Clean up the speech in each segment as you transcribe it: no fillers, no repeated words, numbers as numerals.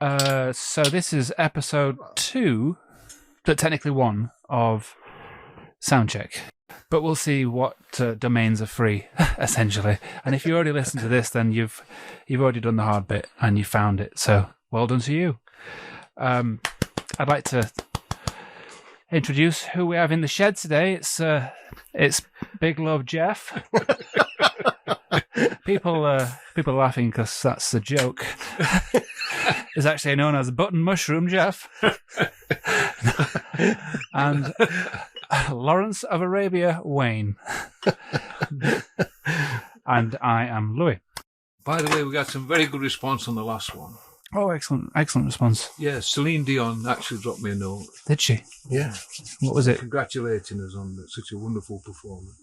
So this is episode 2, but technically 1 of Soundcheck. But we'll see what domains are free, essentially. And if you already listened to this, then you've already done the hard bit and you found it. So well done to you. I'd like to introduce who we have in the shed today. It's Big Love Geoff. People are laughing because that's the joke. Is actually known as Button Mushroom Geoff. And Lawrence of Arabia Wayne. And I am Louis. By the way, we got some very good response on the last one. Oh, excellent response. Yeah, Celine Dion actually dropped me a note. Did she? Yeah. What was it? Congratulating us on such a wonderful performance.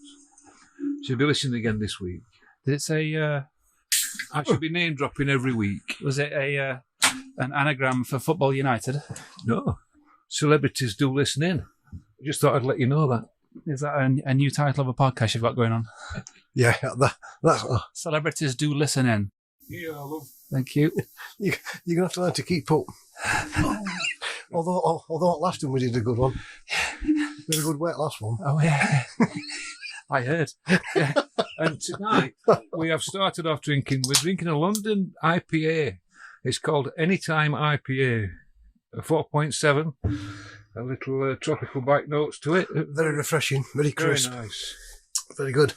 She'll be listening again this week. Did it say... I should be name dropping every week. Was it an anagram for Football United? No. Celebrities do listen in. I just thought I'd let you know that. Is that a new title of a podcast you've got going on? Yeah, that's... Celebrities do listen in. Yeah, I love... Thank you. You're going to have to learn to keep up. Although last one we did a good one. We had a good wet last one. Oh, yeah. I heard. Yeah. And tonight, we have started off drinking. We're drinking a London IPA. It's called Anytime IPA. A 4.7. A little tropical bite notes to it. Very refreshing, very crisp. Very nice. Very good.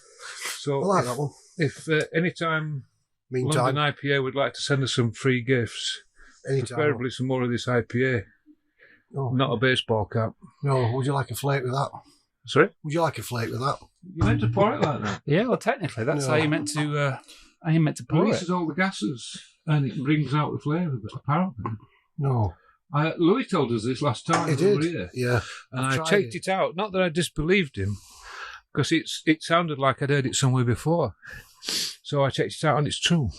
So I like that one. If Anytime Meantime, London IPA would like to send us some free gifts, anytime. preferably some more of this IPA, not a baseball cap. No, would you like a flake with that? Sorry? Would you like a flake with that? You meant to pour it like that. Yeah, well, technically, that's No. how you meant to pour it. Releases all the gases and it brings out the flavour, but apparently. No. Louis told us this last time It we were did. here. Yeah. And I tried checked it out. Not that I disbelieved him, because it sounded like I'd heard it somewhere before. So I checked it out and it's true.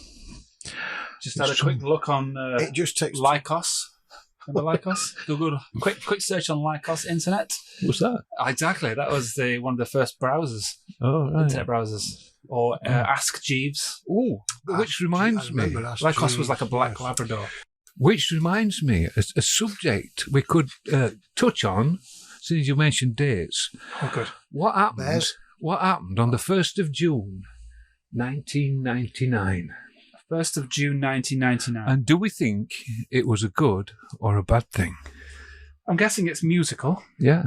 Just had a quick look on It just takes... Lycos. Remember Lycos? Google quick search on Lycos internet. What's that? Exactly. That was one of the first browsers, Oh, right. internet browsers. Or Ask Jeeves. Ooh, which reminds me, Lycos was like a black Labrador. which reminds me, a subject we could touch on, since you mentioned dates. Oh, good. What happened? Bears. What happened on the 1st of June, 1999? 1st of June, 1999. And do we think it was a good or a bad thing? I'm guessing it's musical. Yeah.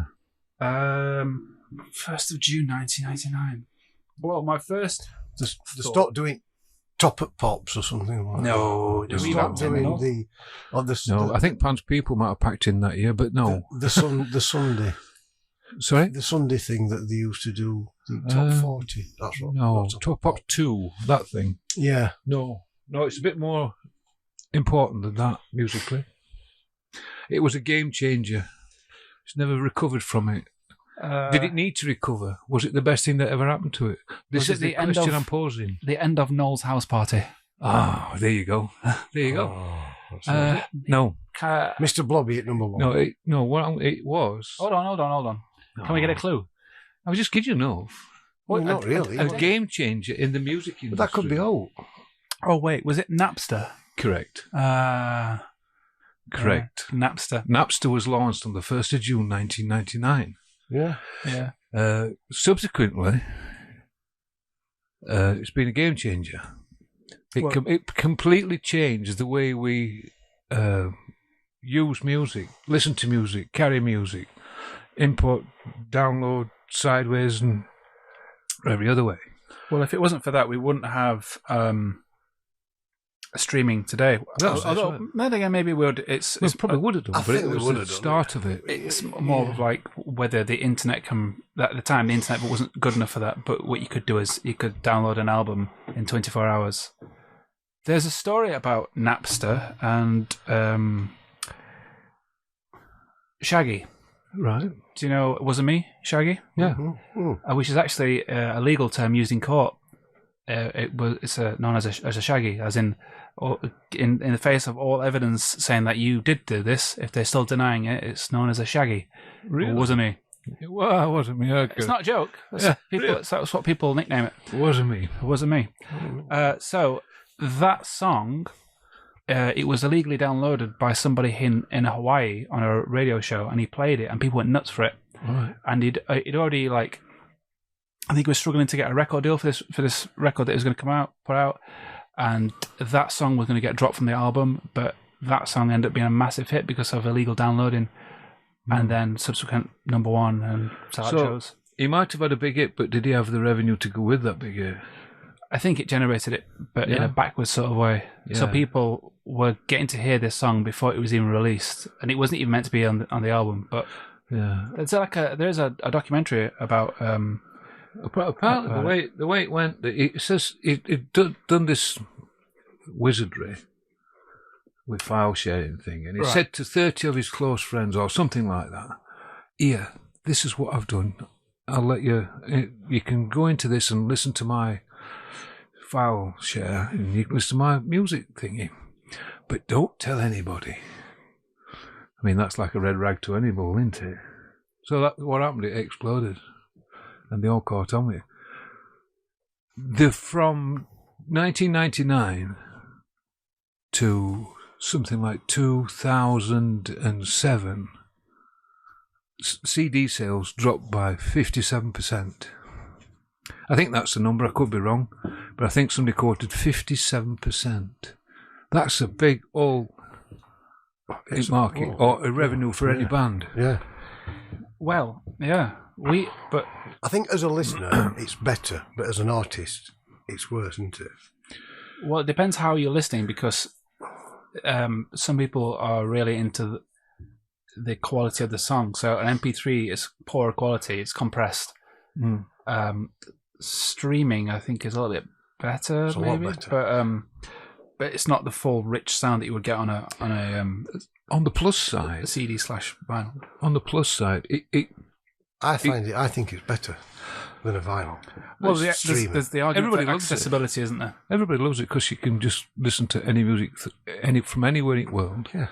1st of June, 1999. Well, my first... They stopped doing top at pops or something like that. No, They do we stopped not? doing No. No, I think Pan's people might have packed in that year, but no. the Sunday. Sorry? The Sunday thing that they used to do, the top 40. That's what. No, that's Top Up 2, that thing. Yeah. No, it's a bit more important than that, musically. It was a game changer. It's never recovered from it. Did it need to recover? Was it the best thing that ever happened to it? This is the question I'm posing. The end of Noel's house party. Ah, there you go. There you go. No, Mr. Blobby at number 1. it was. Hold on. Can we get a clue? I was just kidding enough. Well, not really. A game changer in the music industry. But that could be old. Oh, wait. Was it Napster? Correct. Correct. Napster. Napster was launched on the 1st of June 1999. Yeah. Subsequently, it's been a game changer. It completely changed the way we use music, listen to music, carry music, import, download, sideways, and every other way. Well, if it wasn't for that, we wouldn't have streaming today. Although, then again, maybe we would. It's probably would have done, but it was the start of it. It's more of like whether the internet at the time the internet wasn't good enough for that. But what you could do is you could download an album in 24 hours. There's a story about Napster and Shaggy. Right. Do you know Was It Me, Shaggy? Yeah. Mm-hmm. Which is actually a legal term used in court. It's known as a shaggy, as in the face of all evidence saying that you did do this. If they're still denying it, it's known as a shaggy. Really? Or wasn't me? Well, it wasn't me. Okay. It's not a joke. That's what people nickname it. It wasn't me. It wasn't me. So that song it was illegally downloaded by somebody in Hawaii on a radio show, and he played it, and people went nuts for it. Right. And he'd already I think he was struggling to get a record deal for this record that he was going to put out, and that song was going to get dropped from the album, but that song ended up being a massive hit because of illegal downloading, and then subsequent number one and chart shows. He might have had a big hit, but did he have the revenue to go with that big hit? I think it generated it, but in a backwards sort of way. Yeah. So people were getting to hear this song before it was even released, and it wasn't even meant to be on the album. But it's there's a documentary about. Apparently, the way it went, it says it done this wizardry with file sharing thing, and he said to 30 of his close friends or something like that, "Here, this is what I've done. I'll let you. You can go into this and listen to my file share, and you can listen to my music thingy, but don't tell anybody." I mean, that's like a red rag to any bull, isn't it? So that what happened? It exploded, and they all caught on with it. From 1999 to something like 2007, CD sales dropped by 57%. I think that's the number. I could be wrong, but I think somebody quoted 57%. That's a big market or a revenue for any band. Yeah. Well, yeah. But I think as a listener, it's better, but as an artist, it's worse, isn't it? Well, it depends how you're listening, because some people are really into the quality of the song. So an MP3 is poor quality; it's compressed. Streaming, I think, is a little bit better, It's a lot better. But it's not the full rich sound that you would get on a on the plus side, CD/vinyl. On the plus side, I think it's better than a vinyl. Well, there's the argument Everybody for loves accessibility, isn't there? Everybody loves it because you can just listen to any music from anywhere in the world. Yeah.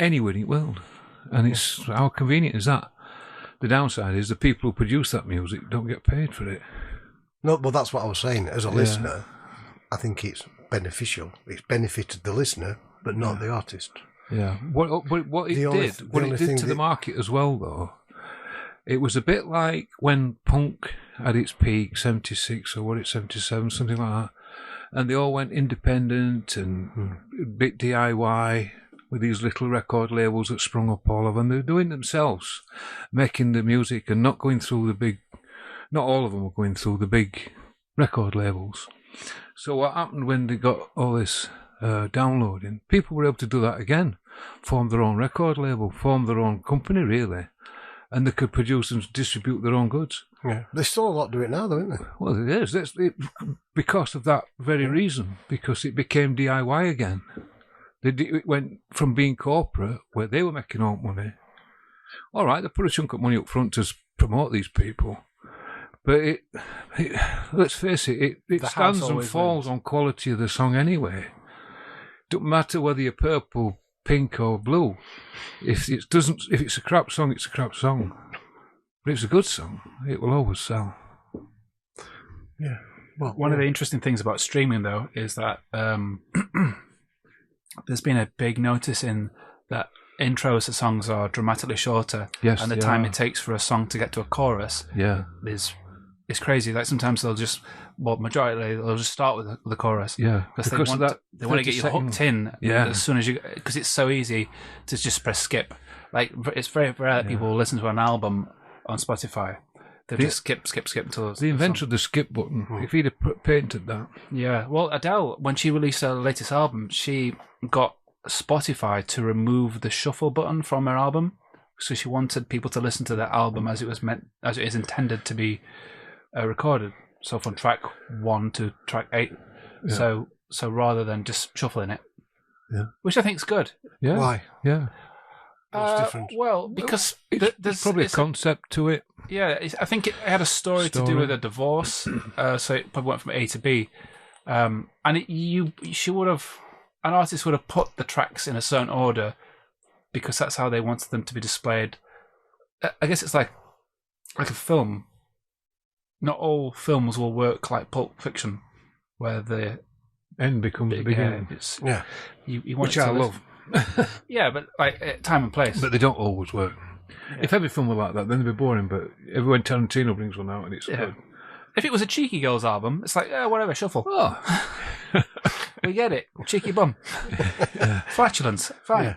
Anywhere in the world. And it's how convenient is that? The downside is the people who produce that music don't get paid for it. No, but that's what I was saying. As a listener, I think it's beneficial. It's benefited the listener, but not the artist. Yeah. What it did to the market as well, though, it was a bit like when punk had its peak, 76 or 77, something like that, and they all went independent and a bit DIY with these little record labels that sprung up all over, and they were doing it themselves, making the music and not going through the big, not all of them were going through the big record labels. So what happened when they got all this downloading, people were able to do that again, form their own record label, form their own company really, and they could produce and distribute their own goods. Yeah, there's still a lot do it now, though, isn't there? Well, it is. Because of that very reason, because it became DIY again. It went from being corporate, where they were making all money. All right, they put a chunk of money up front to promote these people, but let's face it, it stands and falls on quality of the song anyway. Don't matter whether you're purple, pink, or blue. If it's a crap song, it's a crap song. But if it's a good song, it will always sell. Yeah. Well, one of the interesting things about streaming, though, is that there's been a big notice in that intros to songs are dramatically shorter, and the time it takes for a song to get to a chorus is crazy. Like sometimes they'll just start with the chorus, because they want to get you hooked in as soon as you, because it's so easy to just press skip. Like it's very rare that people listen to an album on Spotify. They just skip until the inventor of the skip button. If he'd have patented that, Well, Adele, when she released her latest album, she got Spotify to remove the shuffle button from her album, so she wanted people to listen to that album as it is intended to be recorded. So from track 1 to track 8. So rather than just shuffling it, which I think is good. Yeah. Why? Yeah. What's different? Well, because there's probably a concept to it. Yeah, I think it had a story to do with a divorce, so it probably went from A to B. And an artist would have put the tracks in a certain order because that's how they wanted them to be displayed. I guess it's like a film. Not all films will work like Pulp Fiction, where End becomes the beginning. Yeah. You want Which it to I love. Yeah, but like time and place. But they don't always work. Yeah. If every film were like that, then they'd be boring. But when Tarantino brings one out and it's good. If it was a Cheeky Girls album, it's like, whatever, shuffle. Oh. We get it. Cheeky bum. Flatulence. Fine.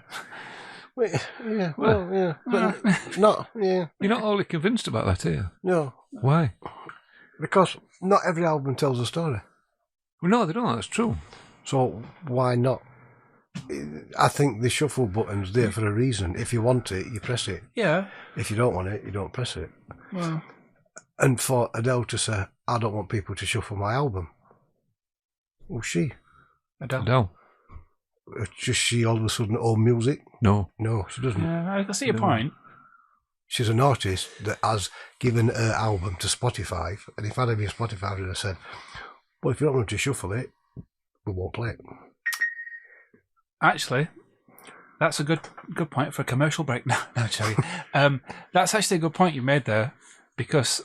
Yeah. But not. Yeah. You're not wholly convinced about that, are you? No. Why? Because not every album tells a story. Well, no, they don't. That's true. So why not? I think the shuffle button's there for a reason. If you want it, you press it. Yeah. If you don't want it, you don't press it. Well. And for Adele to say, I don't want people to shuffle my album. Well, Adele. Just she all of a sudden own music? No, she doesn't. Yeah, I can see your point. She's an artist that has given her album to Spotify, and if I'd have been Spotify, I'd have said, well, if you don't want to shuffle it, we won't play it. Actually, that's a good point for a commercial break. No, Cherry. That's actually a good point you made there, because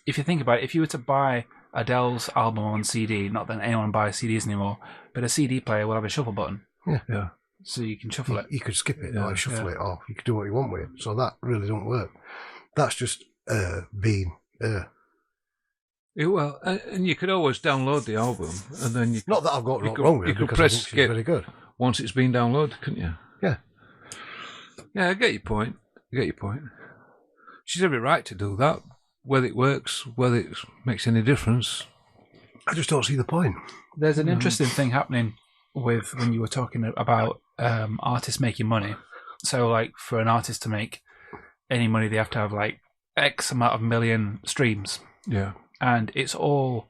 if you think about it, if you were to buy Adele's album on CD, not that anyone buys CDs anymore, but a CD player will have a shuffle button. Yeah. So you can shuffle it. You could skip it or shuffle it, or you could do what you want with it. So that really don't work. That's just being. Well, and you could always download the album, and then you. Not that I've got wrong with it, because I think she's very good. Once it's been downloaded, couldn't you? Yeah. Yeah, I get your point. She's every right to do that. Whether it works, whether it makes any difference. I just don't see the point. There's an interesting thing happening with when you were talking about artists making money. So, like, for an artist to make any money, they have to have, like, X amount of million streams. Yeah. And it's all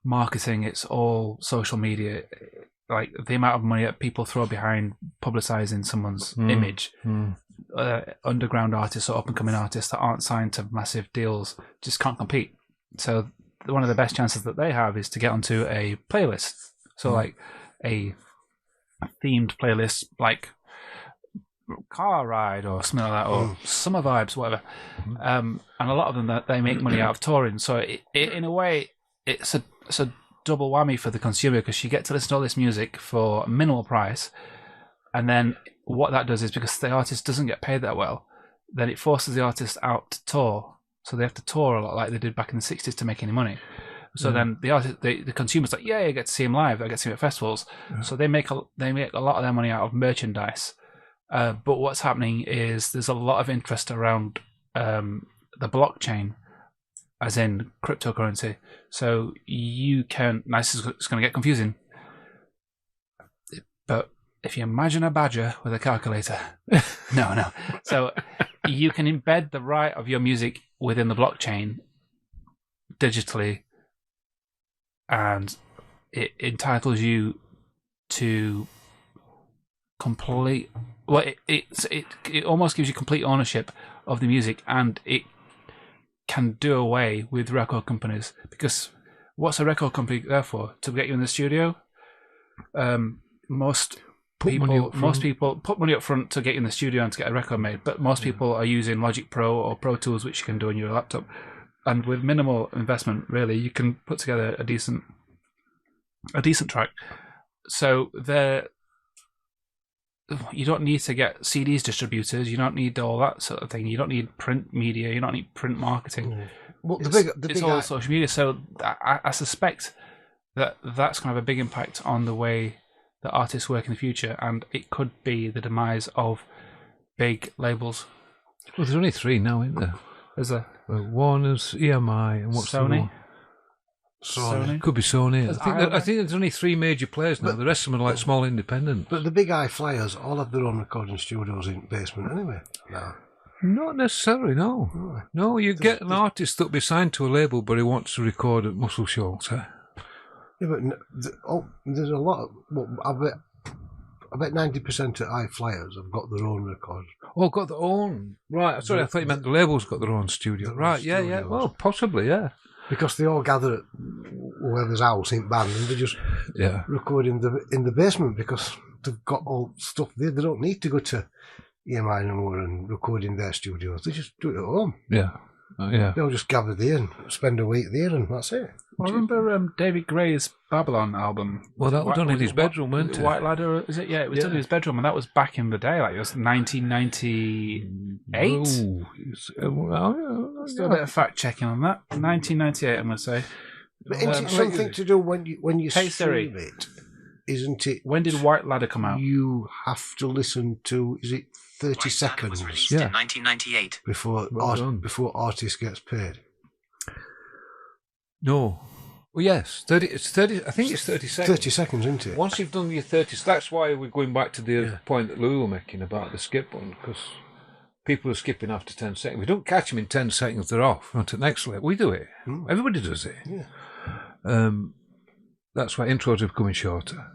marketing, it's all social media. Like, the amount of money that people throw behind publicising someone's image. Underground artists or up-and-coming artists that aren't signed to massive deals just can't compete. So one of the best chances that they have is to get onto a playlist. So like a themed playlist, like Car Ride or something like that, or Summer Vibes, whatever. And a lot of them, that they make money out of touring. So it in a way, it's a double whammy for the consumer, because you get to listen to all this music for a minimal price, and then what that does is, because the artist doesn't get paid that well, then it forces the artist out to tour. So they have to tour a lot, like they did back in the 60s, to make any money. So then the artist, the consumer's like, I get to see him live, I get to see him at festivals. Yeah. So they make a lot of their money out of merchandise. But what's happening is there's a lot of interest around the blockchain, as in cryptocurrency. So you can, it's going to get confusing, but if you imagine a badger with a calculator, no. So you can embed the right of your music within the blockchain digitally, and it entitles you to complete. Well, it almost gives you complete ownership of the music, and it can do away with record companies, because what's a record company there for? To get you in the studio. Most people put money up front to get you in the studio and to get a record made, but most people are using Logic Pro or Pro Tools, which you can do on your laptop, and with minimal investment, really, you can put together a decent track. So you don't need to get CDs distributors. You don't need all that sort of thing. You don't need print media. You don't need print marketing. Well, it's all social media. So I suspect that's going to have a big impact on the way that artists work in the future, and it could be the demise of big labels. Well, there's only 3 now, isn't there? Is there? Warner's, EMI, and what's Sony? Sony. Could be Sony. I think there's only 3 major players now. But the rest of them are like small independents. But the big high flyers all have their own recording studios in the basement anyway. No. Not necessarily, no. No, you get an artist that'll be signed to a label, but he wants to record at Muscle Shoals. Yeah, but there's a lot of... I bet 90% of high flyers have got their own records. Oh, got their own. Right, sorry, I thought you meant the labels got their own studio. Right, yeah. Well, possibly, yeah. Because they all gather at whoever's house in band, and they just record in the basement, because they've got all stuff there. They don't need to go to EMI anymore and record in their studios. They just do it at home. Yeah. Yeah. They'll just gather there and spend a week there, and that's it. I remember David Gray's Babylon album. Well, that was done in his bedroom, wasn't it? White Ladder, is it? Yeah, it was done in his bedroom, and that was back in the day. Like, it was 1998. Still a bit of fact checking on that. 1998, I'm going to say. But isn't it something to do when you Hey, stream Siri. it? Isn't it? When did White Ladder come out? You have to listen to, is it 30 seconds? Was released in 1998. Before artist gets paid. No. Well, yes. 30. It's 30. I think it's 30 seconds. 30 seconds, isn't it? Once you've done your 30, that's why we're going back to the point that Lou was making about the skip one, because people are skipping after 10 seconds. We don't catch them in 10 seconds, they're off. On to the next level. We do it. Everybody does it. Yeah. That's why intros are becoming shorter.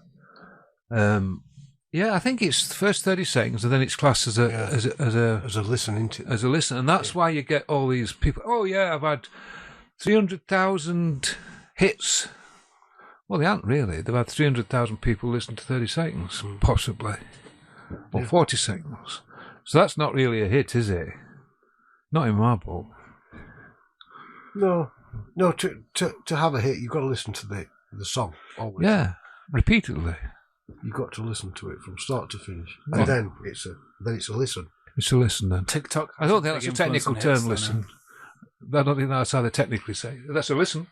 Yeah, I think it's the first 30 seconds, and then it's classed as a listen, isn't it? As a listen, and that's why you get all these people. Oh yeah, I've had 300,000 hits. Well, they haven't really. They've had 300,000 people listen to 30 seconds, possibly, or 40 seconds. So that's not really a hit, is it? Not in my book. No. To have a hit, you've got to listen to the song. Always. Yeah, repeatedly. You've got to listen to it from start to finish, and then it's a listen. It's a listen then. TikTok. I don't think that's a technical term. Listen. I don't think that's how they technically say it. That's a listen.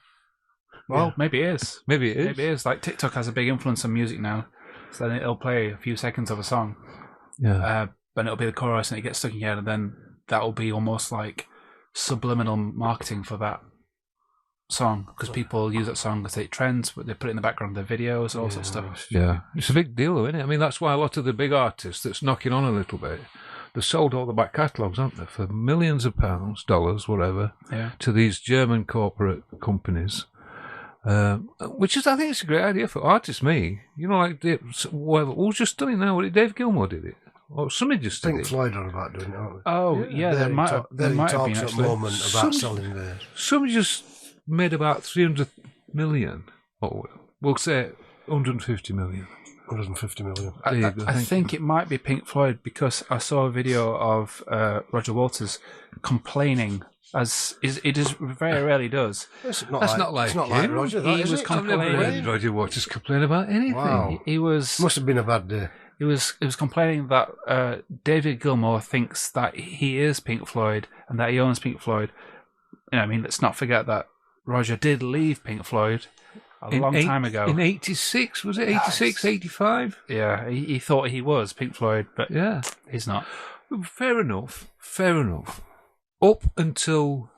Well, maybe it is. Maybe it is. Maybe it is. Like TikTok has a big influence on music now, so then it'll play a few seconds of a song, and it'll be the chorus, and it gets stuck in your head, and then that will be almost like subliminal marketing for that song, because people use that song because it trends, but they put it in the background of their videos, all sorts of stuff. Yeah, it's a big deal, isn't it? I mean, that's why a lot of the big artists that's knocking on a little bit, they've sold all the back catalogues, haven't they, for millions of pounds, dollars, whatever, to these German corporate companies. Which is, I think it's a great idea for artists. Me, you know, like who's just done it now? Dave Gilmore did it, or somebody just did it. Pink Floyd are about doing it, aren't they? Oh yeah, there might have been at the actually. moment about selling theirs. Somebody just made about 300 million. Oh, we'll say 150 million. 150 million. I think it might be Pink Floyd, because I saw a video of Roger Waters complaining, as it is very rarely does. It's not like Roger. He was I've never heard Roger Waters complain about anything. Wow. He was. Must have been a bad day. He was complaining that David Gilmore thinks that he is Pink Floyd and that he owns Pink Floyd. You know, I mean, let's not forget that Roger did leave Pink Floyd a long time ago. In 86, was it 86, 85? Yeah, he thought he was Pink Floyd, but he's not. Fair enough. Up until...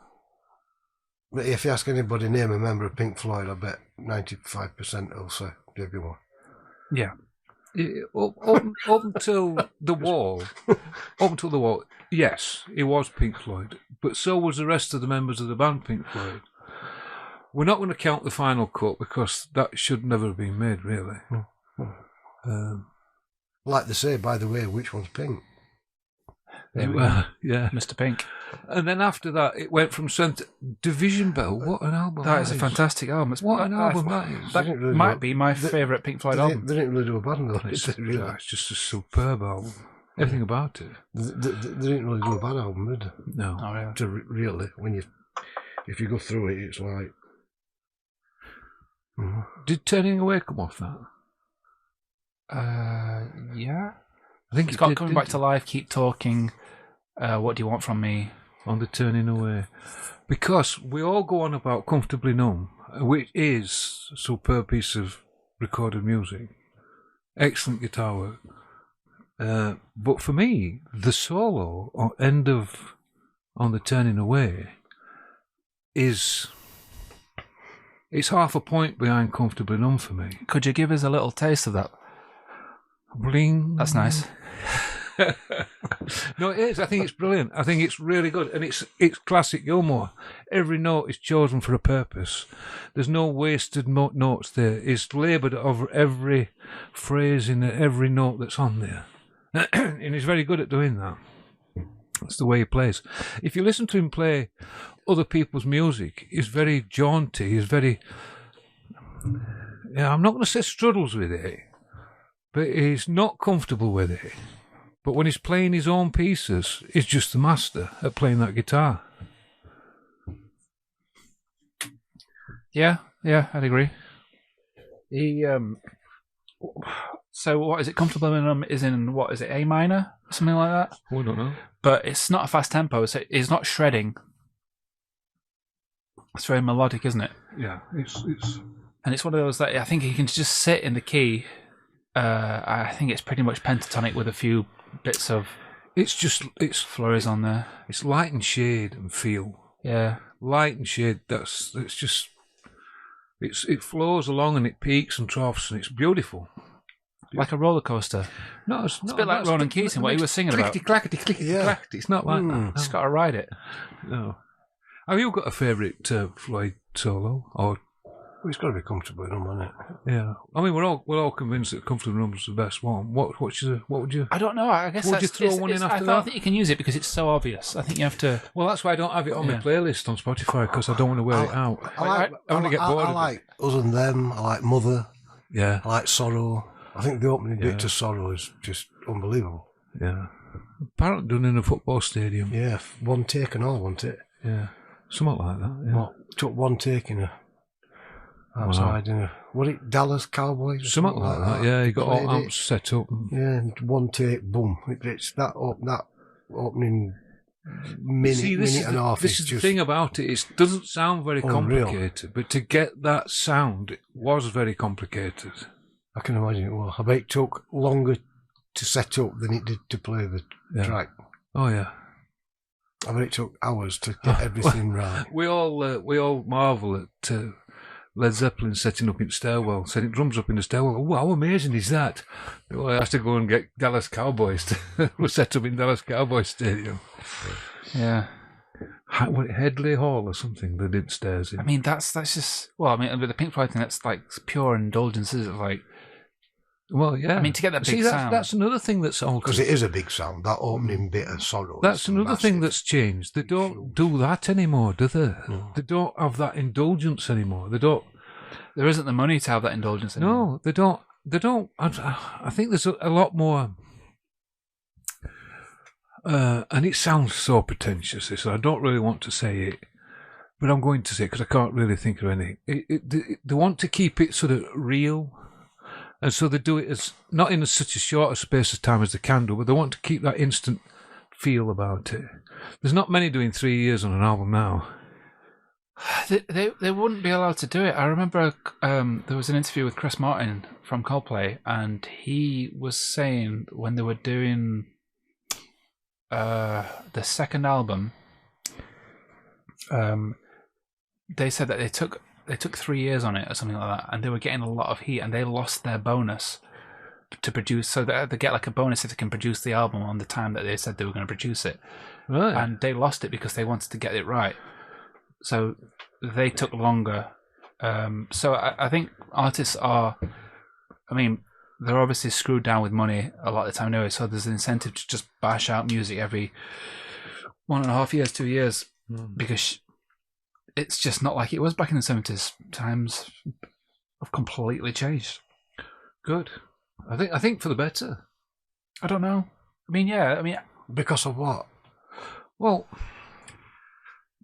But if you ask anybody, name a member of Pink Floyd, I bet 95% will say David Gilmour. Yeah. Up until the wall. Yes, it was Pink Floyd, but so was the rest of the members of the band Pink Floyd. We're not going to count the final cut, because that should never have been made, really. Like they say, by the way, which one's Pink? Yeah, Mr. Pink. And then after that, it went from Division Bell. What an album! That is a fantastic album. What an album that is! That might be my favourite Pink Floyd album. They didn't really do a bad album. It's just a superb album. Everything about it. They didn't really do a bad album, did they? No. Oh, yeah. Really, if you go through it, it's like. Did Turning Away come off that? Yeah. I think it's got Coming Back to Life, Keep Talking, What Do You Want From Me? On the Turning Away. Because we all go on about Comfortably Numb, which is a superb piece of recorded music. Excellent guitar work. But for me, the solo or end of On the Turning Away is... It's half a point behind Comfortably Numb for me. Could you give us a little taste of that? Bling. That's nice. No, it is. I think it's brilliant. I think it's really good. And it's classic Gilmore. Every note is chosen for a purpose. There's no wasted notes there. It's laboured over every phrase in every note that's on there. And he's very good at doing that. That's the way he plays. If you listen to him play other people's music, he's very jaunty. He's very... I'm not going to say struggles with it, but he's not comfortable with it. But when he's playing his own pieces, he's just the master at playing that guitar. Yeah, I'd agree. He so what is it? Comfortable in is in what is it? A minor, something like that. I don't know. But it's not a fast tempo. So it's not shredding. It's very melodic, isn't it? Yeah, it's And it's one of those that I think you can just sit in the key. I think it's pretty much pentatonic with a few bits of. It's flurries on there. It's light and shade and feel. Yeah, Light and shade. It flows along and it peaks and troughs and it's beautiful. like a roller coaster. No, It's a bit like Ronan Keating, what he was singing about. Clickety, clickety, clackety. It's not like that. Just got to ride it. No. Have you got a favourite Floyd solo? Or It's got to be comfortable in them, hasn't it? yeah, I mean we're all convinced that Comfortable Number's the best one. What would you? I don't know. I guess Would you throw one in after I that? don't think you can use it because it's so obvious. I think you have to. Well, that's why I don't have it on my Yeah. playlist on Spotify because I don't want to wear it out. I want to get bored I of like Other Than Them. I like Mother. it. Yeah, I like Sorrow. I think the opening bit to Sorrow is just unbelievable. yeah. Apparently done in a football stadium. Yeah, one take and all, wasn't it? Yeah, something like that. Yeah. What, took one take in a outside in a what it Dallas Cowboys or Something like that. Yeah, you got all Played it. amps set up. Yeah, and one take, boom. It's that opening minute and a half. This is is the just thing about it. It doesn't sound very unreal. complicated, but to get that sound it was very complicated. I can imagine it was. I bet it took longer to set up than it did to play the track. Oh yeah. I bet it took hours to get everything right. We all marvel at Led Zeppelin setting up in stairwell, setting drums up in the stairwell. Oh, how amazing is that? Well, I have to go and get Dallas Cowboys to was set up in Dallas Cowboys Stadium. Yeah. What, Headley Hall or something they did stairs in. I mean, that's just. Well, I mean, with the Pink Floyd thing, that's like pure indulgence, is it? Like, Well, yeah. I mean, to get that big sound. That's another thing that's altered. Because it is a big sound, that opening bit of Sorrow. That's is another thing massive. that's changed. They don't do that anymore, do they? No. They don't have that indulgence anymore. They don't. There isn't the money to have that indulgence anymore. No, they don't. They don't. I think there's a lot more. And it sounds so pretentious, so I don't really want to say it, but I'm going to say it because I can't really think of anything. They want to keep it sort of real, and so they do it as not in such a short a space of time as they can do, but they want to keep that instant feel about it. There's not many doing 3 years on an album now. They wouldn't be allowed to do it. I remember there was an interview with Chris Martin from Coldplay, and he was saying when they were doing the second album, they said that they took 3 years on it or something like that, and they were getting a lot of heat, and they lost their bonus to produce, so that they get like a bonus if they can produce the album on the time that they said they were going to produce it, Right. and they lost it because they wanted to get it right. So they took longer. So I think artists are, I mean, they're obviously screwed down with money a lot of the time anyway, so there's an incentive to just bash out music every 1.5 years, 2 years, because it's just not like it was back in the 70s. Times have completely changed. Good. I think for the better. I don't know. I mean, yeah, Because of what? Well,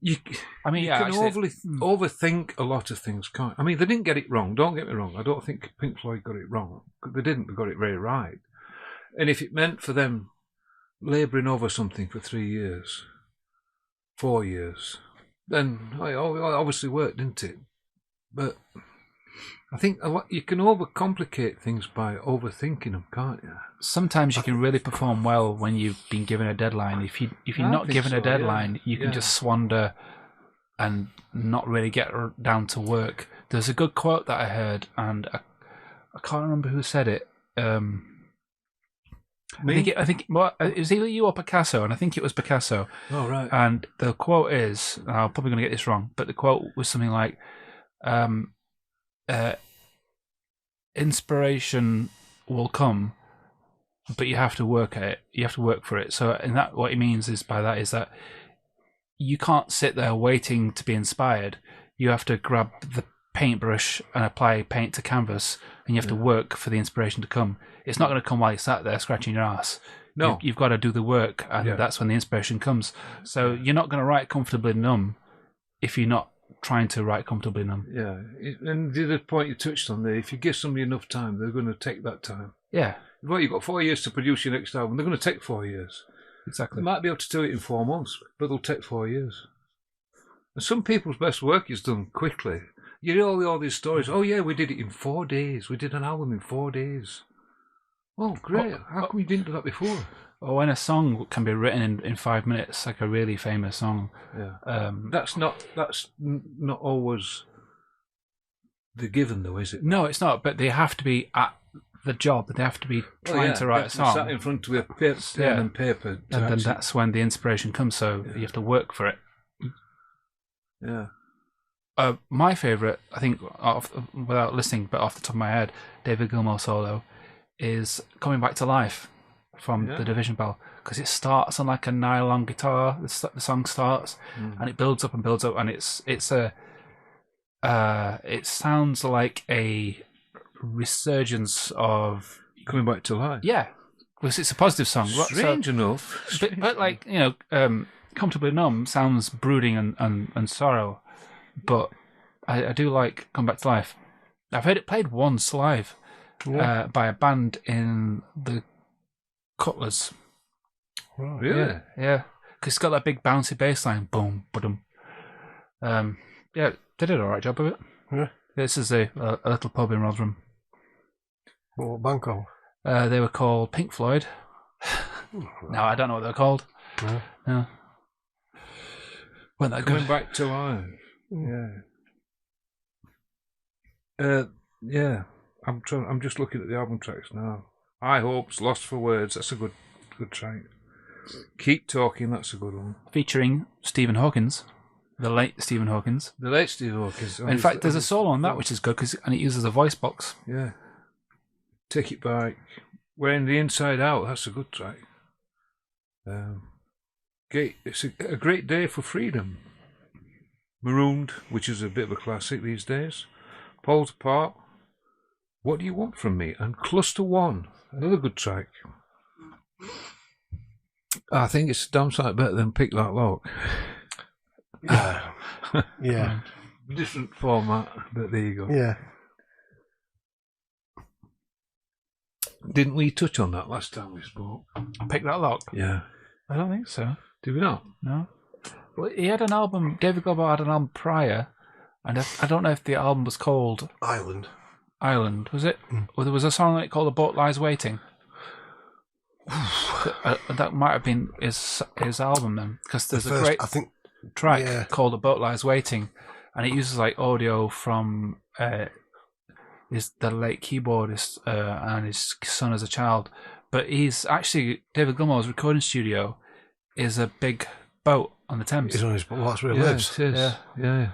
you yeah, can actually, overthink a lot of things, can't? I mean, they didn't get it wrong. Don't get me wrong. I don't think Pink Floyd got it wrong. They didn't. They got it very right. And if it meant for them labouring over something for 3 years, 4 years, then it obviously worked, didn't it? But I think a lot, you can overcomplicate things by overthinking them, can't you? sometimes you can really perform well when you've been given a deadline. If you're I not think given a so, deadline, you can yeah. just swander and not really get down to work. There's a good quote that I heard, and I can't remember who said it. I think it was either you or Picasso, and I think it was Picasso. Oh, right. And the quote is, and I'm probably going to get this wrong, but the quote was something like, inspiration will come, but you have to work at it. You have to work for it. So, and that, what he means is by that is that you can't sit there waiting to be inspired. You have to grab the paintbrush and apply paint to canvas, and you have to work for the inspiration to come. It's not going to come while you sat there scratching your ass. No. You've got to do the work, and that's when the inspiration comes. So you're not going to write comfortably numb if you're not trying to write comfortably numb. Yeah, and the other point you touched on there, if you give somebody enough time, they're going to take that time. Yeah, Well, you've got 4 years to produce your next album. They're going to take 4 years. exactly. They might be able to do it in 4 months, but they'll take 4 years. And some people's best work is done quickly. You hear all these stories. Oh, yeah, we did it in 4 days. We did an album in 4 days. Oh, great. How come you didn't do that before? Or when a song can be written in 5 minutes, like a really famous song. Yeah. That's not always the given, though, is it? No, it's not. But they have to be at the job. They have to be trying to write a song. Sat in front of a pen and paper. And then that's when the inspiration comes. So you have to work for it. Yeah. My favourite, I think, without listening, but off the top of my head, David Gilmore solo, is Coming Back to Life from The Division Bell, because it starts on like a nylon guitar. The song starts and it builds up, and it sounds like a resurgence of Coming Back to Life. Yeah, because it's a positive song. Strange enough, but like Comfortably Numb sounds brooding and sorrow, but I do like Come Back to Life. I've heard it played once live by a band in the Cutlers. Right. Really? Yeah. Because it's got that big bouncy bass line. Boom, ba-dum. Yeah, they did an alright job of it. Yeah. This is a little pub in Rotherham. What band called? They were called Pink Floyd. No, I don't know what they're called. No. Weren't that Coming good? Back to Life. Yeah. Yeah. I'm just looking at the album tracks now. High Hopes, Lost for Words. That's a good track. Keep Talking. That's a good one. Featuring Stephen Hawkins, the late Stephen Hawkins. The late Steve Hawkins. In fact, there's a solo on that which is good and it uses a voice box. Yeah. Take It Back. Wearing the Inside Out. That's a good track. It's a great day for freedom. Marooned, which is a bit of a classic these days. Poles Apart. What Do You Want From Me? And Cluster One, another good track. I think it's a damn sight better than Pick That Lock. Yeah. Different format, but there you go. Yeah. Didn't we touch on that last time we spoke? Pick That Lock? Yeah. I don't think so. Did we not? No. Well, he had an album, David Gilmour had an album prior, and I don't know if the album was called Island, was it? Or there was a song on it called A Boat Lies Waiting. That might have been his album then, because there's a great track called A Boat Lies Waiting, and it uses like audio from the late keyboardist and his son as a child. But he's actually, David Gilmour's recording studio is a big boat on the Thames. He's on his boat, that's where he lives. It is. Yeah.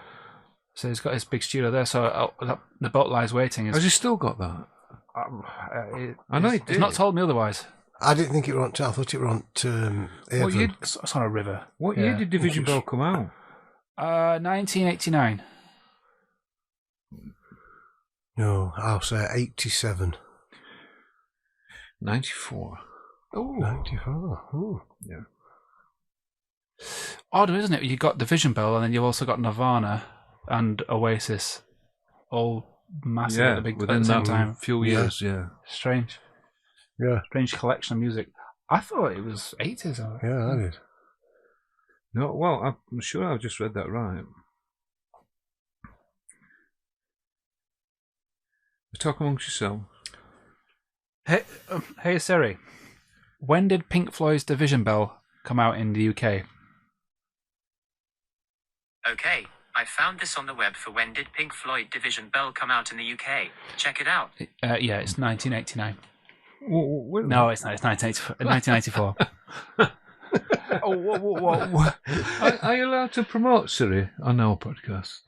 So he's got his big studio there. So The Boat Lies Waiting. Has he still got that? I know he did. He's not told me otherwise. I didn't think it were on. I thought it were on Avon. It's on a river. What year did Division Bell come out? 1989. No, I'll say 87. 94. Oh, 94. Ooh. Yeah. Odd, isn't it? You've got Division Bell, and then you've also got Nirvana and Oasis, all massive at the same time. Few years, Strange. Yeah. Strange collection of music. I thought it was 80s. Yeah, I did. No, well, I'm sure I've just read that right. Talk amongst yourselves. Hey Siri, when did Pink Floyd's Division Bell come out in the UK? Okay, I found this on the web for when did Pink Floyd Division Bell come out in the UK. Check it out. Yeah, it's 1989. No, it's not. It's 1994. Whoa. Are you allowed to promote Siri on our podcast?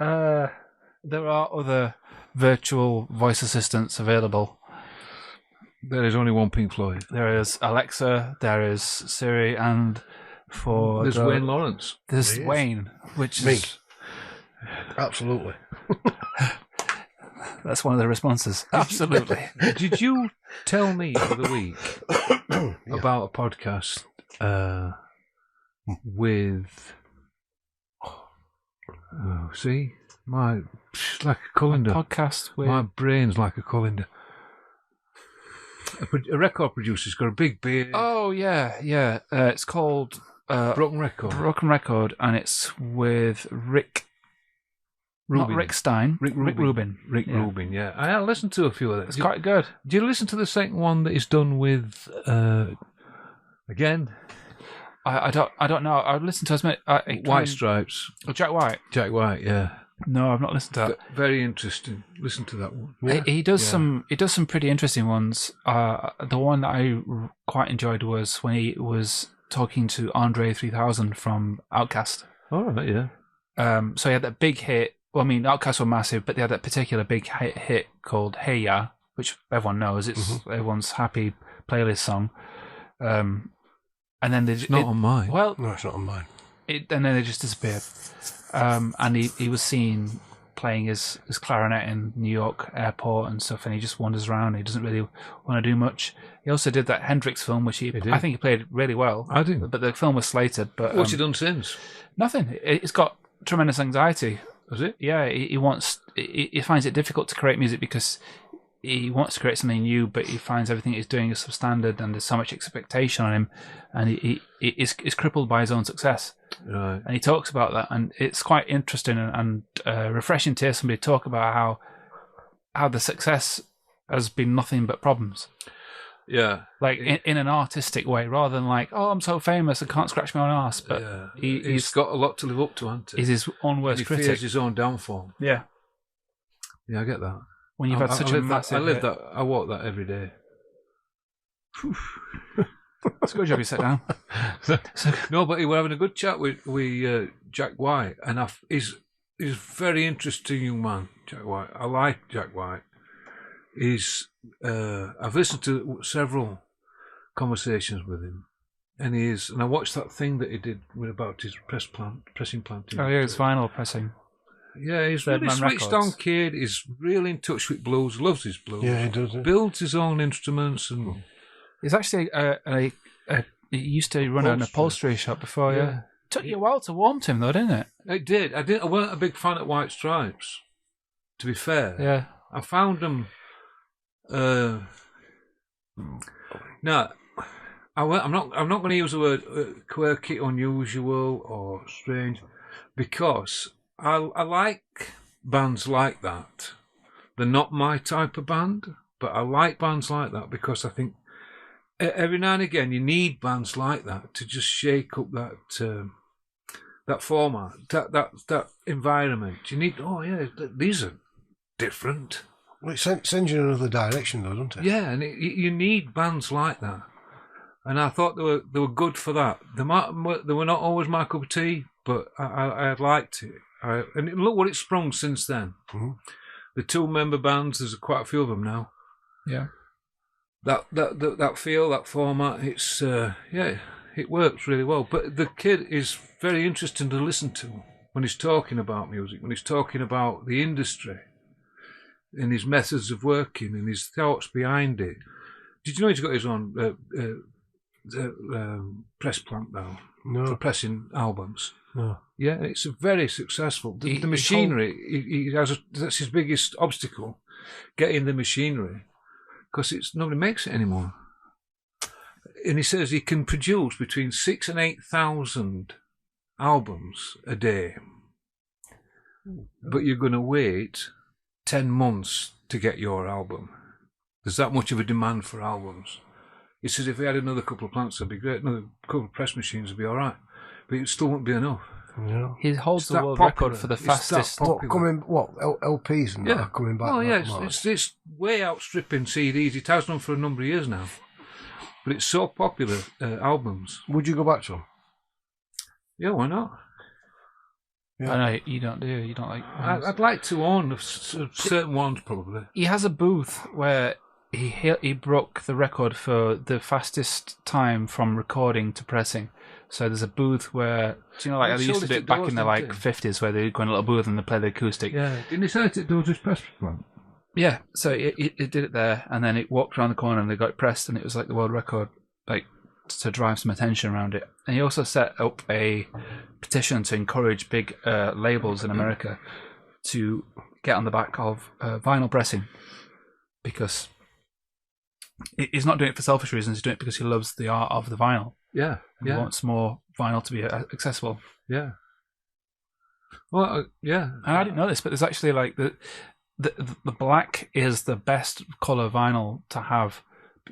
There are other virtual voice assistants available. There is only one Pink Floyd. There is Alexa, there is Siri, and there's Wayne Lawrence. There's Wayne, which me. Is... Absolutely. That's one of the responses. Absolutely. Did you tell me the other week about a podcast with... see? It's like a colander. Podcast with... My brain's like a colander. A record producer's got a big beard. Oh, yeah. It's called... Broken Record. Broken Record, and it's with Rick... Rubin. Not Rick Stein. Rick Rubin. Rick Rubin, yeah. I listened to a few of them. It's quite good. Do you listen to the second one that is done with... again? I don't know. I've listened to as many... White Stripes. Oh, Jack White? Jack White, yeah. No, I've not listened to that. Very interesting. Listen to that one. Yeah. He does some pretty interesting ones. The one that I quite enjoyed was when he was talking to Andre 3000 from Outkast. Oh, right, yeah. So he had that big hit. Well, I mean, Outkast were massive, but they had that particular big hit called Hey Ya, which everyone knows. It's everyone's happy playlist song. And then it's not on mine. Well, no, it's not on mine. And then they just disappeared. And he was seen playing his clarinet in New York airport and stuff, and he just wanders around. He doesn't really want to do much. He also did that Hendrix film, which I think he played really well. I do. But the film was slated. But what's he done since? Nothing. It's got tremendous anxiety. Is it? Yeah, he finds it difficult to create music because he wants to create something new, but he finds everything he's doing is substandard and there's so much expectation on him, and he is crippled by his own success. Right. And he talks about that, and it's quite interesting and refreshing to hear somebody talk about how the success has been nothing but problems. Yeah. Like in an artistic way, rather than like, oh, I'm so famous I can't scratch my own arse. But he's got a lot to live up to, hasn't he? He's his own worst critic. He fears his own downfall. Yeah. Yeah, I get that. When you've had such a massive... I live that. I walk that every day. It's a good job you sat down. No, but we're having a good chat with Jack White, and he's a very interesting young man, Jack White. I like Jack White. I've listened to several conversations with him, and I watched that thing that he did about his pressing plant. Oh yeah, it's vinyl pressing. Yeah, he's a really switched on kid. He's really in touch with blues, loves his blues. Yeah, he does. Builds his own instruments, and he's actually he used to run an upholstery shop before. Yeah. It took you a while to warm to him, though, didn't it? It did. I weren't a big fan of White Stripes, to be fair. Yeah. I found them. No, I'm not going to use the word quirky, unusual, or strange, because I like bands like that. They're not my type of band, but I like bands like that because I think every now and again you need bands like that to just shake up that format, that environment. You need, these are different. Well, it sends you in another direction, though, doesn't it? Yeah, and you need bands like that. And I thought they were good for that. They were not always my cup of tea, but I liked it. And look what it's sprung since then. Mm-hmm. The 2-member bands, there's quite a few of them now. Yeah. That feel, that format, it's it works really well. But the kid is very interesting to listen to when he's talking about music, when he's talking about the industry, and his methods of working and his thoughts behind it. Did you know he's got his own press plant now for pressing albums? No. Yeah, it's very successful. The machinery, he has that's his biggest obstacle, getting the machinery, because nobody makes it anymore. And he says he can produce between 6,000 and 8,000 albums a day, but you're going to wait 10 months to get your album. There's that much of a demand for albums. He says if he had another couple of plants, that'd be great. Another couple of press machines would be all right, but it still wouldn't be enough. Yeah. He holds the world record for the fastest. LPs and that are coming back? Oh yeah, it's way outstripping CDs. It has done for a number of years now, but it's so popular. Albums. Would you go back to them? Yeah, why not? Yeah. I know you don't do. You don't like. I'd like to own certain ones, probably. He has a booth where he broke the record for the fastest time from recording to pressing. So there's a booth where, do you know, like they used to do it back in the 50s, where they go in a little booth and they play the acoustic. Yeah, didn't he say it does his press plant? Yeah, so it did it there, and then it walked around the corner and they got it pressed, and it was like the world record, like to drive some attention around it. And he also set up a petition to encourage big labels in America to get on the back of vinyl pressing, because he's not doing it for selfish reasons. He's doing it because he loves the art of the vinyl. Yeah, And he wants more vinyl to be accessible. Yeah. Well, yeah. And I didn't know this, but there's actually like the black is the best color vinyl to have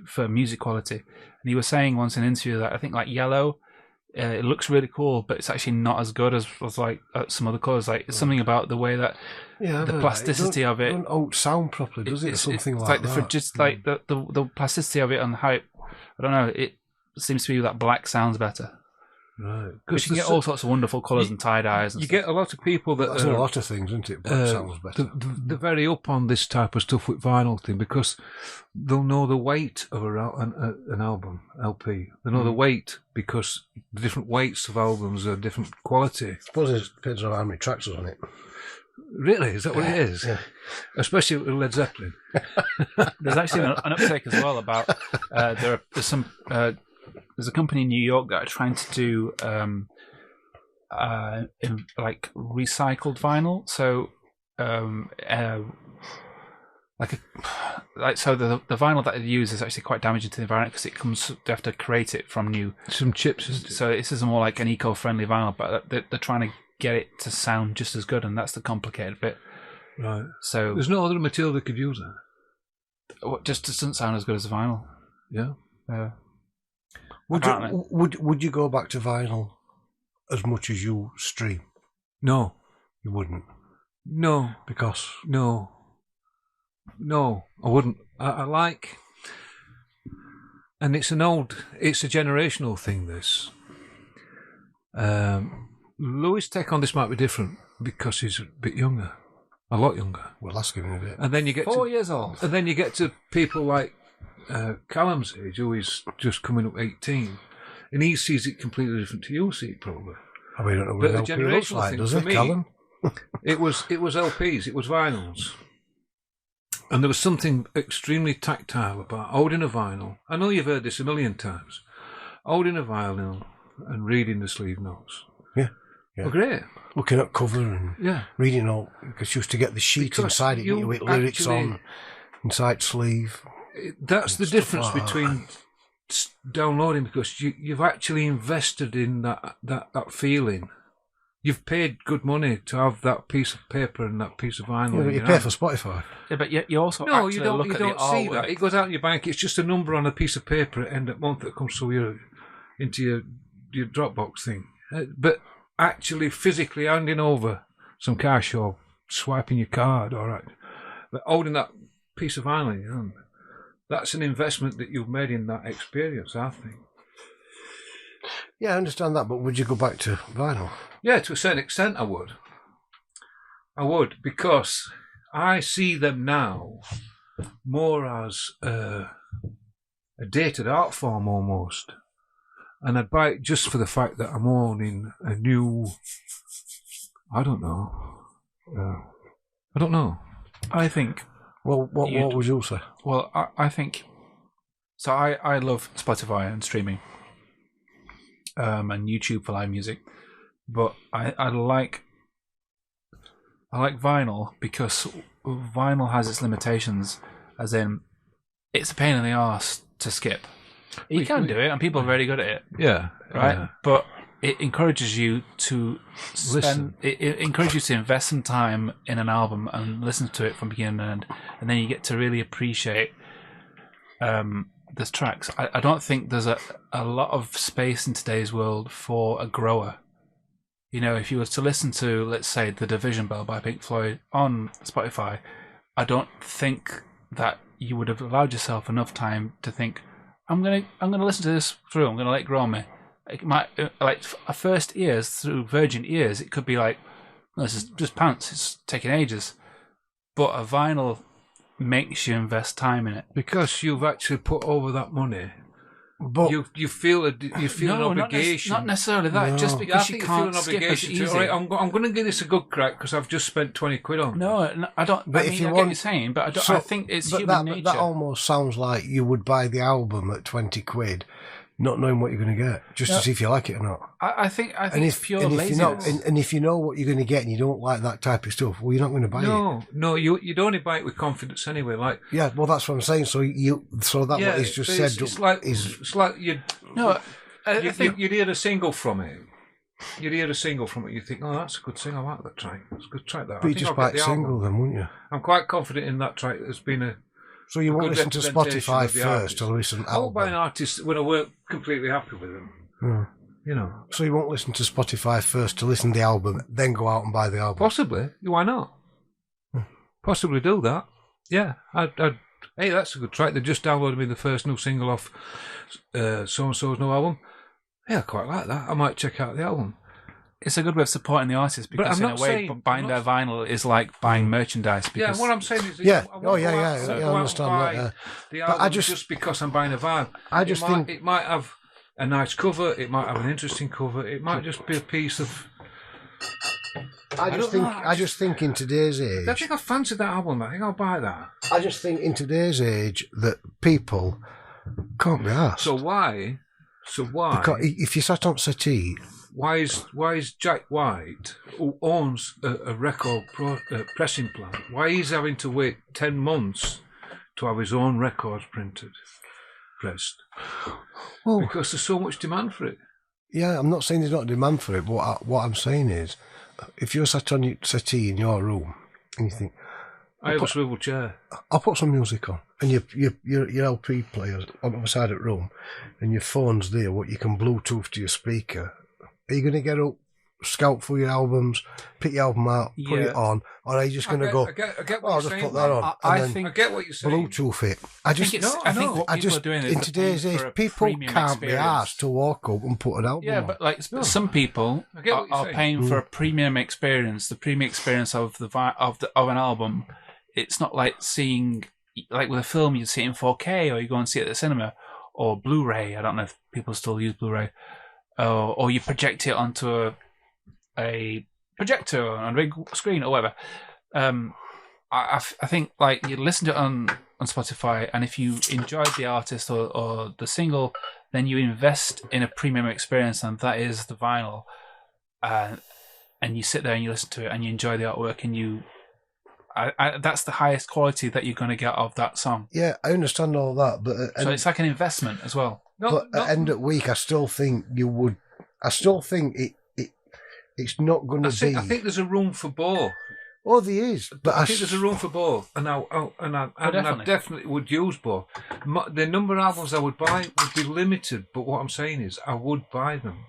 for music quality. And he was saying once in an interview that I think like yellow, it looks really cool, but it's actually not as good as like some other colors. Like it's something about the way that the plasticity of it don't sound properly, does it? Or something it's like the that. just like the plasticity of it and how I don't know. It seems to be that black sounds better. Right. Because you can get all sorts of wonderful colours and tie-dyes. And you get a lot of people that That's a lot of things, isn't it? Black sounds better. They're very up on this type of stuff with vinyl thing because they'll know the weight of an album, LP. They know the weight because the different weights of albums are different quality. I suppose it depends on how many tracks are on it. Really? Is that what it is? Yeah. Especially with Led Zeppelin. There's actually an uptake as well about there's a company in New York that are trying to do like recycled vinyl. So so the vinyl that they use is actually quite damaging to the environment because they have to create it from some chips. Isn't it? So this is more like an eco-friendly vinyl, but they're trying to get it to sound just as good, and that's the complicated bit. Right. So there's no other material that could use that. Just doesn't sound as good as vinyl. Yeah. Would you go back to vinyl as much as you stream? No. You wouldn't? No. Because? No, I wouldn't. I like... And it's a generational thing, this. Louis' take on this might be different because he's a bit younger. A lot younger. Well, that's giving a bit. And then you get 4 years old. And then you get to people like Callum's age, who is just coming up 18, and he sees it completely different to you see it probably. We don't know what But an the LP looks generational like, thing does for it, me, Callum? it was LPs, it was vinyls, and there was something extremely tactile about holding a vinyl. I know you've heard this a million times. Holding a vinyl and reading the sleeve notes. Yeah. Well, great. Looking at cover and reading all, because you used to get the sheet Because inside it, with lyrics on, inside sleeve. That's the difference between downloading, because you've actually invested in that feeling. You've paid good money to have that piece of paper and that piece of vinyl. Yeah, but you pay for Spotify. Yeah, but you also no, you don't. look You at don't the see artwork. that. It goes out in your bank. It's just a number on a piece of paper at end of month that comes through into your Dropbox thing. But actually, physically handing over some cash or swiping your card, all right, but holding that piece of vinyl in your hand, that's an investment that you've made in that experience, I think. Yeah, I understand that, but would you go back to vinyl? Yeah, to a certain extent, I would. Because I see them now more as a dated art form almost. And I'd buy it just for the fact that I'm owning a new... I don't know. I think... Well, what would you say? Well, I think... So I love Spotify and streaming. And YouTube for live music. But I like vinyl because vinyl has its limitations, as in it's a pain in the arse to skip. You can do it, and people are very good at it. Yeah. Right? Yeah. But it encourages you to Listen. It encourages you to invest some time in an album and listen to it from beginning to end, and then you get to really appreciate the tracks. I don't think there's a lot of space in today's world for a grower. You know, if you were to listen to, let's say, The Division Bell by Pink Floyd on Spotify, I don't think that you would have allowed yourself enough time to think, I'm gonna listen to this through. I'm gonna let it grow on me. It might, like, a first ears through virgin ears, it could be like, oh, this is just pants. It's taking ages. But a vinyl makes you invest time in it Because you've actually put over that money. But You feel an obligation. Not necessarily that. No. Just I because think you you feel can't an skip as obligation easy. to. All right, I'm going to give this a good crack because I've just spent 20 quid on it. No, I don't. But I if mean, you I get want- what you're saying, but I don't. So- I think it's but human that, nature. that almost sounds like you would buy the album at 20 quid not knowing what you're going to get, just to see if you like it or not. I think it's pure laziness. If you know what you're going to get and you don't like that type of stuff, well, you're not going to buy it. No, you'd only buy it with confidence anyway. Like, yeah, well, that's what I'm saying. So what he's just said it's like you'd hear a single from it. You'd hear a single from it. You think, oh, that's a good single. I like that track. That's a good track. That. But you just buy a single, then, wouldn't you? I'm quite confident in that track. There's been a. So you won't listen to Spotify first to listen to I won't buy an artist when I weren't completely happy with them. Yeah. You know. So you won't listen to Spotify first to listen to the album, then go out and buy the album? Possibly. Why not? Possibly do that. Yeah. Hey, that's a good track. They just downloaded me the first new single off so-and-so's new album. Yeah, I quite like that. I might check out the album. It's a good way of supporting the artist because, in a way, buying their vinyl is like buying merchandise. Because what I'm saying is, I understand that. The album just because I'm buying a vinyl. I just think it might have a nice cover. It might have an interesting cover. It might just be a piece of. I just think in today's age. I think I fancy that album. I think I'll buy that. I just think in today's age that people can't be asked. So why? Because if you sat on settee. Why is Jack White, who owns a record pressing plant, why he's having to wait 10 months to have his own records pressed? Well, because there's so much demand for it. Yeah, I'm not saying there's not demand for it, but what I'm saying is, if you're sat on your settee in your room and you think, I have a swivel chair. I'll put some music on, and your LP player's on the other side of the room, and your phone's there, what you can Bluetooth to your speaker. Are you going to get up, scout for your albums, pick your album out, put it on, or are you just going to go, I get what I'll you're just saying, put that on? I get what you're saying. Bluetooth it. I think what people are doing is in today's age, people can't be asked to walk up and put an album on. Yeah, but like some people are paying for a premium experience, the premium experience of of an album. It's not like seeing, like with a film, you'd see it in 4K, or you go and see it at the cinema, or Blu-ray. I don't know if people still use Blu-ray. Or you project it onto a projector on a big screen or whatever. I think like you listen to it on Spotify, and if you enjoyed the artist or the single, then you invest in a premium experience, and that is the vinyl. And you sit there and you listen to it, and you enjoy the artwork, and that's the highest quality that you're going to get of that song. Yeah, I understand all that, but so it's like an investment as well. At the end of the week, I still think you would. I still think it's not going to be. I think there's a room for both. Oh, there is, but I think there's a room for both, and I definitely would use both. The number of albums I would buy would be limited, but what I'm saying is I would buy them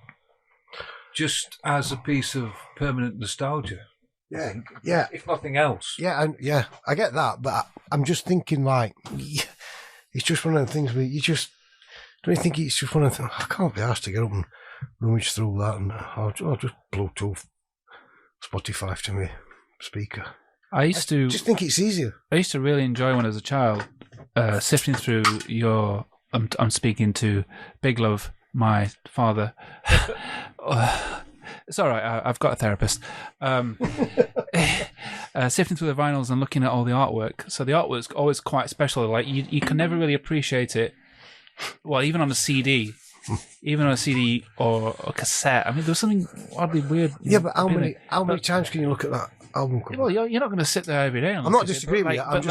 just as a piece of permanent nostalgia. Yeah. If nothing else. Yeah, I get that, but I'm just thinking like it's just one of the things where you just. Don't you think it's just one of the things? I can't be asked to get up and rummage through that, and I'll just Bluetooth Spotify to me speaker. I just think it's easier. I used to really enjoy when I was a child sifting through your. I'm speaking to Big Love, my father. It's all right. I've got a therapist. Sifting through the vinyls and looking at all the artwork. So the artwork's always quite special. Like you can never really appreciate it. Well, even on a CD, or a cassette. I mean, there's something oddly weird. Yeah, but how many times can you look at that album cover? Well, you're not going to sit there every day. I'm not disagreeing with you. I'm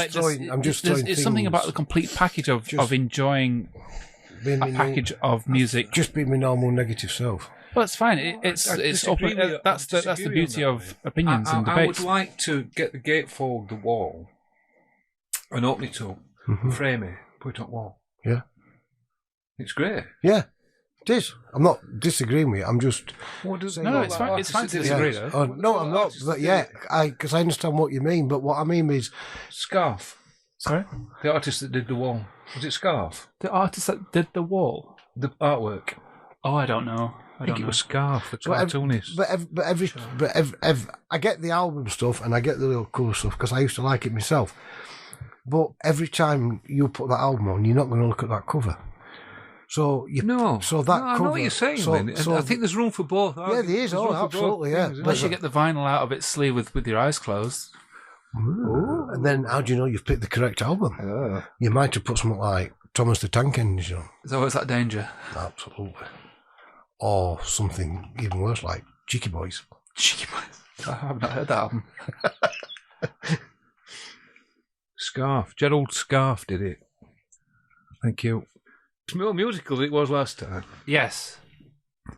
just throwing. It's something about the complete package of enjoying a package of music. Just being my normal negative self. Well, it's fine. It's open. That's the beauty of opinions and debates. I would like to get the gatefold, the wall, and open it up, frame it, put it on the wall. Yeah. It's great. Yeah, it is. I'm not disagreeing with you. I'm just. No, it's fine. It's fine to disagree. Yeah. Oh, no, I'm not. But because I understand what you mean. But what I mean is Scarf. Sorry, the artist that did the wall. Was it Scarf? The artist that did the wall. The artwork. Oh, I don't know. I think it was Scarf, the cartoonist. But I get the album stuff and I get the little cool stuff because I used to like it myself. But every time you put that album on, you're not going to look at that cover. So I know what you're saying, man. I think there's room for both. Yeah, there is. Oh, absolutely, yeah. Unless you get the vinyl out of its sleeve with your eyes closed. Ooh. And then how do you know you've picked the correct album? You might have put something like Thomas the Tank Engine. There's always that danger. Absolutely. Or something even worse like Cheeky Boys. Cheeky Boys. I've not heard that album. Scarf. Gerald Scarf did it. Thank you. It's more musical than it was last time. Yes.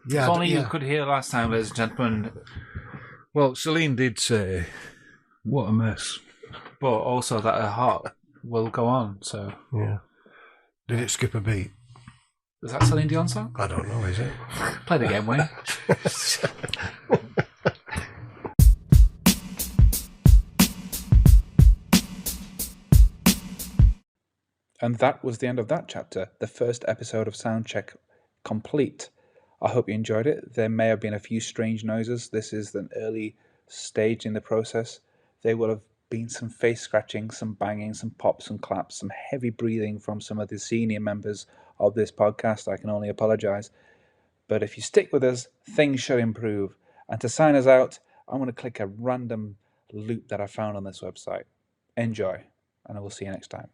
Yeah, If only you could hear last time, ladies and gentlemen. Well, Celine did say, what a mess. But also that her heart will go on, so... Yeah. Did it skip a beat? Is that Celine Dion song? I don't know, is it? Play the game, Wayne. And that was the end of that chapter, the first episode of Soundcheck complete. I hope you enjoyed it. There may have been a few strange noises. This is an early stage in the process. There will have been some face scratching, some banging, some pops and claps, some heavy breathing from some of the senior members of this podcast. I can only apologise. But if you stick with us, things should improve. And to sign us out, I'm going to click a random loop that I found on this website. Enjoy, and I will see you next time.